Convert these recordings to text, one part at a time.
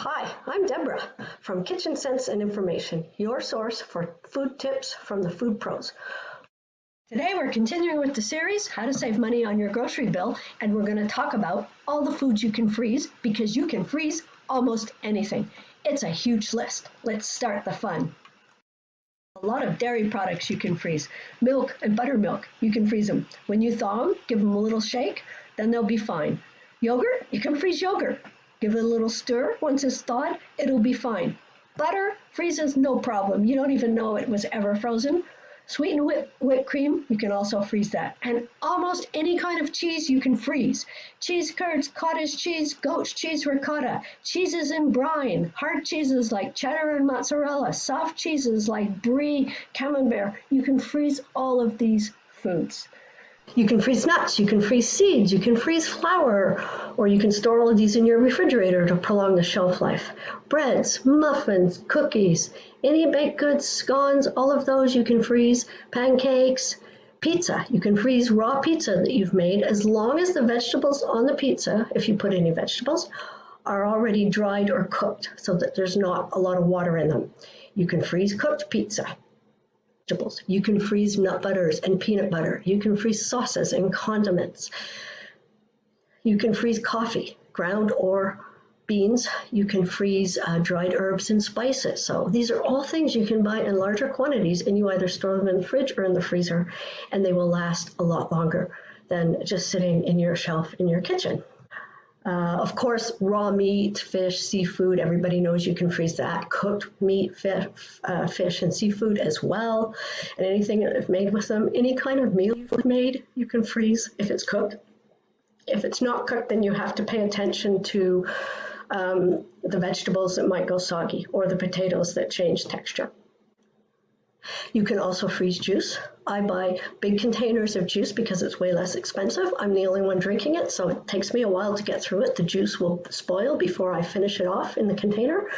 Hi, I'm Deborah from Kitchen Sense and Information, your source for food tips from the food pros. Today we're continuing with the series, How to Save Money on Your Grocery Bill, and we're going to talk about all the foods you can freeze because you can freeze almost anything. It's a huge list. Let's start the fun. A lot of dairy products you can freeze. Milk and buttermilk, you can freeze them. When you thaw them, give them a little shake, then they'll be fine. Yogurt, you can freeze yogurt. Give it a little stir. Once it's thawed, it'll be fine. Butter freezes no problem. You don't even know it was ever frozen. Sweetened whipped cream, you can also freeze that. And almost any kind of cheese you can freeze. Cheese curds, cottage cheese, goat cheese, ricotta, cheeses in brine, hard cheeses like cheddar and mozzarella, soft cheeses like brie, camembert. You can freeze all of these foods. You can freeze nuts, you can freeze seeds, you can freeze flour, or you can store all of these in your refrigerator to prolong the shelf life. Breads, muffins, cookies, any baked goods, scones, all of those you can freeze. Pancakes, pizza, you can freeze raw pizza that you've made as long as the vegetables on the pizza, if you put any vegetables, are already dried or cooked so that there's not a lot of water in them. You can freeze cooked pizza. You can freeze nut butters and peanut butter. You can freeze sauces and condiments. You can freeze coffee, ground or beans. You can freeze dried herbs and spices. So these are all things you can buy in larger quantities, and you either store them in the fridge or in the freezer, and they will last a lot longer than just sitting in your shelf in your kitchen. Of course, raw meat, fish, seafood, everybody knows you can freeze that. Cooked meat, fish, and seafood as well. And anything that is made with them, any kind of meal you've made, you can freeze if it's cooked. If it's not cooked, then you have to pay attention to the vegetables that might go soggy or the potatoes that change texture. You can also freeze juice. I buy big containers of juice because it's way less expensive. I'm the only one drinking it, so it takes me a while to get through it. The juice will spoil before I finish it off in the container.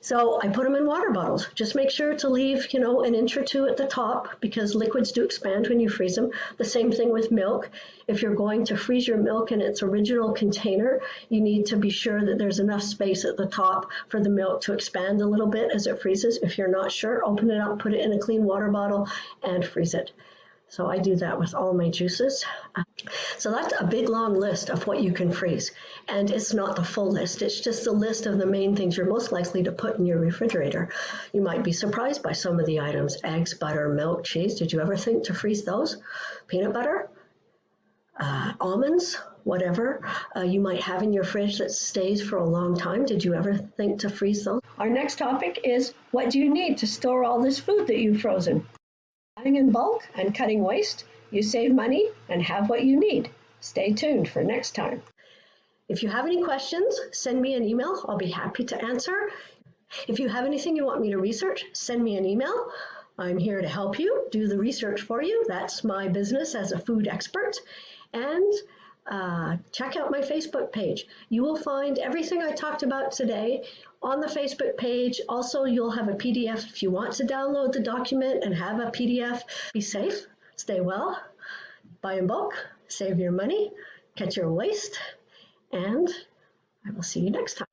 So I put them in water bottles. Just make sure to leave, an inch or two at the top because liquids do expand when you freeze them. The same thing with milk. If you're going to freeze your milk in its original container, you need to be sure that there's enough space at the top for the milk to expand a little bit as it freezes. If you're not sure, open it up, put it in a clean water bottle, and freeze it. So I do that with all my juices. So that's a big long list of what you can freeze. And it's not the full list. It's just a list of the main things you're most likely to put in your refrigerator. You might be surprised by some of the items. Eggs, butter, milk, cheese. Did you ever think to freeze those? Peanut butter? Almonds? Whatever you might have in your fridge that stays for a long time. Did you ever think to freeze those? Our next topic is, what do you need to store all this food that you've frozen? Buying in bulk and cutting waste, you save money and have what you need. Stay tuned for next time. If you have any questions, send me an email. I'll be happy to answer. If you have anything you want me to research, send me an email. I'm here to help you, do the research for you. That's my business as a food expert. And check out my Facebook page. You will find everything I talked about today on the Facebook page. Also, you'll have a PDF if you want to download the document and have a PDF. Be safe, stay well, buy in bulk, save your money, cut your waste, and I will see you next time.